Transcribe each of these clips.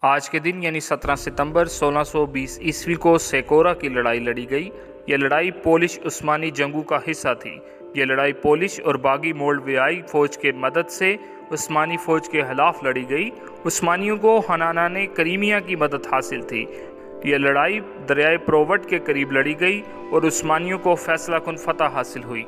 आज के दिन यानी 17 सितंबर 1620 ईस्वी को सेकोरा की लड़ाई लड़ी गई। यह लड़ाई पोलिश उस्मानी जंगों का हिस्सा थी। यह लड़ाई पोलिश और बागी मोल्डोवियाई फौज के मदद से उस्मानी फौज के खिलाफ लड़ी गई। उस्मानियों को हनानाने क्रीमिया की मदद हासिल थी। यह लड़ाई दरियाए प्रोवट के करीब लड़ी गई और उस्मानियों को फैसला कुन फतह हासिल हुई।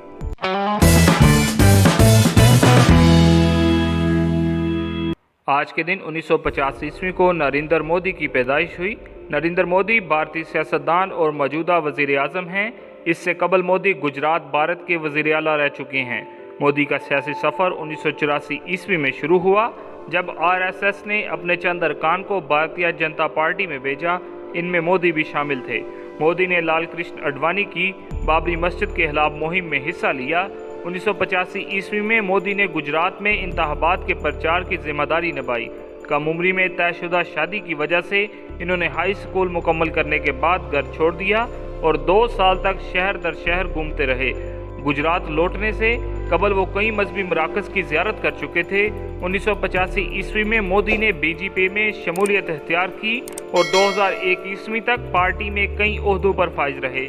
आज के दिन 1950 ईस्वी को नरेंद्र मोदी की पैदाइश हुई। नरेंद्र मोदी भारतीय सियासतदान और मौजूदा वज़ीर आज़म हैं। इससे कबल मोदी गुजरात भारत के वज़ीर आला रह चुके हैं। मोदी का सियासी सफ़र 1984 ईस्वी में शुरू हुआ, जब RSS ने अपने चंद अरकान को भारतीय जनता पार्टी में भेजा। इनमें मोदी भी शामिल थे। मोदी ने लाल कृष्ण आडवाणी की बाबरी मस्जिद के खिलाफ मुहिम में हिस्सा लिया। 1985 ईस्वी में मोदी ने गुजरात में इंतखाबात के प्रचार की जिम्मेदारी निभाई। कम उम्री में तयशुदा शादी की वजह से इन्होंने हाई स्कूल मुकम्मल करने के बाद घर छोड़ दिया और 2 साल तक शहर दर शहर घूमते रहे। गुजरात लौटने से कबल वो कई मजहबी मराकज़ की ज़ियारत कर चुके थे। 1985 ईस्वी में मोदी ने BJP में शमूलियत इख्तियार की और 2001 ईस्वी तक पार्टी में कई ओहदों पर फाइज रहे।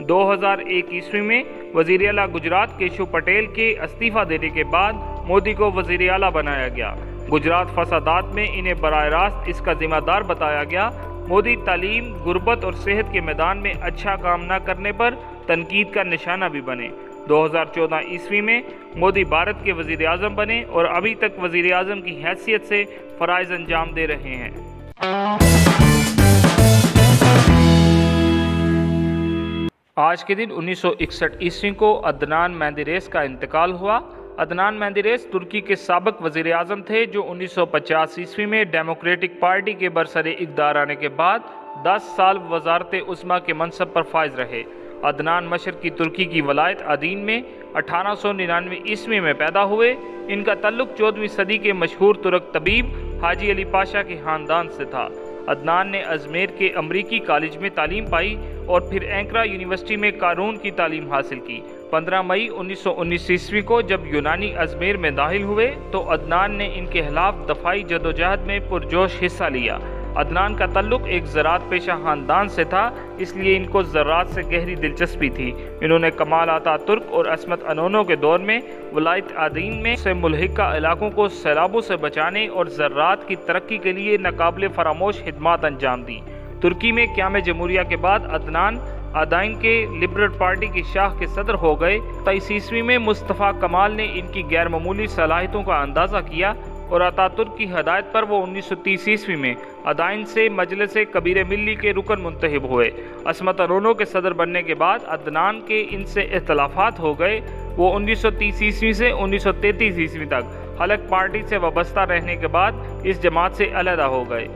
2001 ईस्वी में वज़ीर आला गुजरात केशव पटेल के इस्तीफ़ा देने के बाद मोदी को वज़ीर आला बनाया गया। गुजरात फसादात में इन्हें बराह रास्त इसका जिम्मेदार बताया गया। मोदी तालीम, गुर्बत और सेहत के मैदान में अच्छा काम न करने पर तनकीद का निशाना भी बने। 2014 ईस्वी में मोदी भारत के वज़ीर आज़म बने और अभी तक वज़ीर आज़म की हैसियत से फ़राइज़ अंजाम दे रहे हैं। आज के दिन 1961 ईस्वी को अदनान मेंदेरेस का इंतकाल हुआ। अदनान मेंदेरेस तुर्की के साबिक वज़ीर आज़म थे, जो 1950 ईस्वी में डेमोक्रेटिक पार्टी के बरसरे इक़्तिदार आने के बाद 10 साल वज़ारत उस्मा के मनसब पर फाइज रहे। अदनान मशरक़ी तुर्की की वलायत अदीन में 1899 ईस्वी में पैदा हुए। इनका ताल्लुक़ 14वीं सदी के मशहूर तुर्क तबीब हाजी अली पाशा के ख़ानदान से था। अदनान ने अजमेर के अमरीकी कॉलेज में तालीम पाई और फिर एंकरा यूनिवर्सिटी में कानून की तालीम हासिल की। 15 मई 1919 ईस्वी को जब यूनानी अजमेर में दाखिल हुए तो अदनान ने इनके खिलाफ दफाई जदोजहद में पुरजोश हिस्सा लिया। अदनान का ताल्लुक़ एक ज़राअत पेशा ख़ानदान से था, इसलिए इनको ज़राअत से गहरी दिलचस्पी थी। इन्होंने कमाल अतातुर्क और अस्मत अनोनो के दौर में वलायत अदीन में से मुल्हिका इलाकों को सैलाबों से बचाने और ज़राअत की तरक्की के लिए नाकाबिले फरामोश खिदमात अंजाम दी। तुर्की में क़याम जमहूरिया के बाद अदनान अदाइन के लिबरल पार्टी की शाख के सदर हो गए। 23 ईस्वी में मुस्तफ़ा कमाल ने इनकी गैर मामूली सलाहियतों का अंदाज़ा किया और अतातुर्क की हदायत पर वो 1930 ईस्वी में अदाइन से मजलिस कबीर मिल्ली के रुकन मुंतखब हुए। अस्मत अनोनो के सदर बनने के बाद अदनान के इनसे इख्तलाफात हो गए। वो 1930 ईस्वी से 1933 ईस्वी तक हलक पार्टी से वाबस्ता रहने के बाद इस जमात से अलहदा हो गए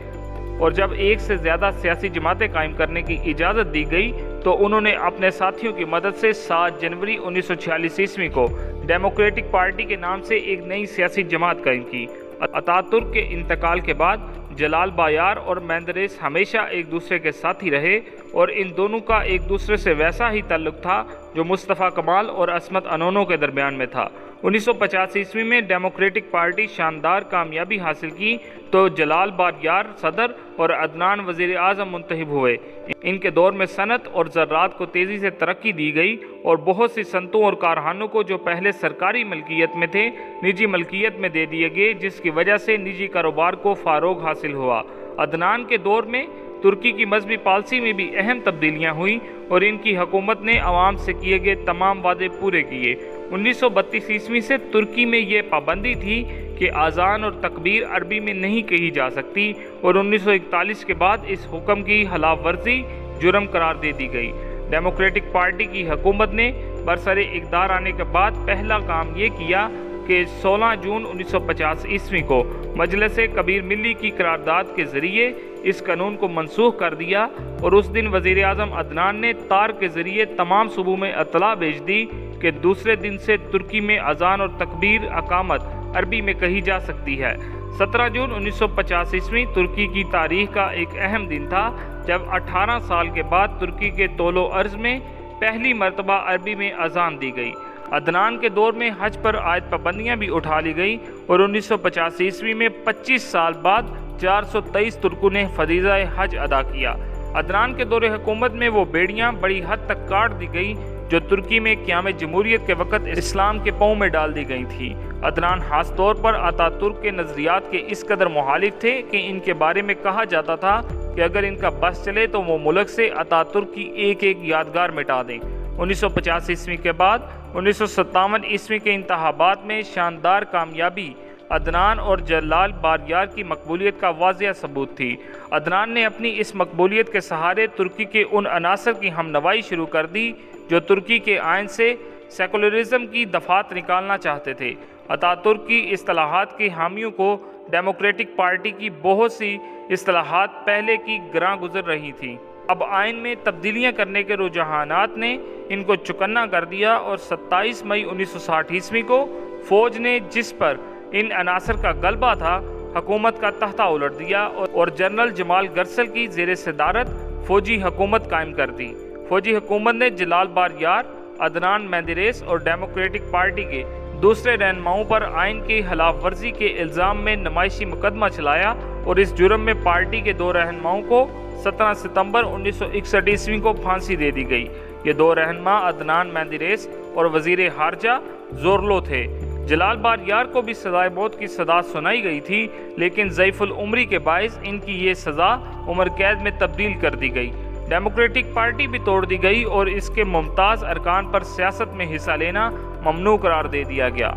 और जब एक से ज़्यादा सियासी जमातें कायम करने की इजाज़त दी गई तो उन्होंने अपने साथियों की मदद से 7 जनवरी 1946 ईस्वी को डेमोक्रेटिक पार्टी के नाम से एक नई सियासी जमात कायम की। अतातुर्क के इंतकाल के बाद जलाल बायार और मेंदेरेस हमेशा एक दूसरे के साथी रहे और इन दोनों का एक दूसरे से वैसा ही ताल्लुक़ था जो मुस्तफ़ा कमाल और अस्मत अनोनो के दरमियान में था। 1950 ईस्वी में डेमोक्रेटिक पार्टी शानदार कामयाबी हासिल की तो जलाल बायार सदर और अदनान वज़ीर आज़म मुंतखब हुए। इनके दौर में सनत और ज़राअत को तेज़ी से तरक्की दी गई और बहुत सी सनतों और कारखानों को जो पहले सरकारी मलकियत में थे निजी मलकियत में दे दिए गए, जिसकी वजह से निजी कारोबार को फ़रोग़ हासिल हुआ। अदनान के दौर में तुर्की की मजहबी पॉलिसी में भी अहम तब्दीलियाँ हुई और इनकी हुकूमत ने आवाम से किए गए तमाम वादे पूरे किए। 1932 ईस्वी से तुर्की में ये पाबंदी थी कि आज़ान और तकबीर अरबी में नहीं कही जा सकती और 1941 के बाद इस हुक्म की खिलाफ वर्जी जुर्म करार दे दी गई। डेमोक्रेटिक पार्टी की हुकूमत ने बरसरे इक़्तिदार आने के बाद पहला काम ये किया कि 16 जून 1950 ईस्वी को मजलिस कबीर मिल्ली की करारदाद के ज़रिए इस कानून को मनसूख कर दिया और उस दिन वज़ीर आज़म अदनान ने तार के ज़रिए तमाम सूबों में इत्तला भेज दी कि दूसरे दिन से तुर्की में अजान और तकबीर अकामत अरबी में कही जा सकती है। 17 जून 1950 ईस्वी तुर्की की तारीख का एक अहम दिन था, जब 18 साल के बाद तुर्की के तोलो अर्ज़ में पहली मरतबा अरबी में अजान दी गई। अदनान के दौर में हज पर आयद पाबंदियाँ भी उठा ली गई और 1985 ईस्वी में 25 साल बाद 423 ترکوں نے فریضہ حج ادا کیا۔ عدنان کے دور حکومت میں وہ بیڑیاں بڑی حد تک کاٹ دی گئی جو ترکی میں قیام جمہوریت کے وقت اسلام کے پاؤں میں ڈال دی گئی تھی۔ عدنان خاص طور پر آتا ترک کے نظریات کے اس قدر مخالف تھے کہ ان کے بارے میں کہا جاتا تھا کہ اگر ان کا بس چلے تو وہ ملک سے آتا ترک کی ایک ایک یادگار مٹا دیں۔ 1950 عیسوی کے بعد 1957 عیسوی کے انتخابات میں شاندار کامیابی عدنان اور جلال باریار کی مقبولیت کا واضح ثبوت تھی۔ عدنان نے اپنی اس مقبولیت کے سہارے ترکی کے ان عناصر کی ہمنوائی شروع کر دی جو ترکی کے آئین سے سیکولرزم کی دفعات نکالنا چاہتے تھے۔ اتاترک کی اصطلاحات کے حامیوں کو ڈیموکریٹک پارٹی کی بہت سی اصطلاحات پہلے کی گراں گزر رہی تھیں۔ اب آئین میں تبدیلیاں کرنے کے رجحانات نے ان کو چکنا کر دیا اور 27 مئی 1960 عیسوی کو فوج نے جس پر ان عناصر کا غلبہ تھا حکومت کا تختہ الٹ دیا اور جنرل جمال گرسل کی زیر صدارت فوجی حکومت قائم کر دی۔ فوجی حکومت نے جلال باریار، عدنان مندریس اور ڈیموکریٹک پارٹی کے دوسرے رہنماؤں پر آئین کی خلاف ورزی کے الزام میں نمائشی مقدمہ چلایا اور اس جرم میں پارٹی کے دو رہنماؤں کو 17 ستمبر 1961 عیسوی کو پھانسی دے دی گئی۔ یہ دو رہنما عدنان مندریس اور وزیر خارجہ زورلو تھے۔ جلال باریار کو بھی سزائے موت کی سزا سنائی گئی تھی، لیکن ضعیف العمری کے باعث ان کی یہ سزا عمر قید میں تبدیل کر دی گئی۔ ڈیموکریٹک پارٹی بھی توڑ دی گئی اور اس کے ممتاز ارکان پر سیاست میں حصہ لینا ممنوع قرار دے دیا گیا۔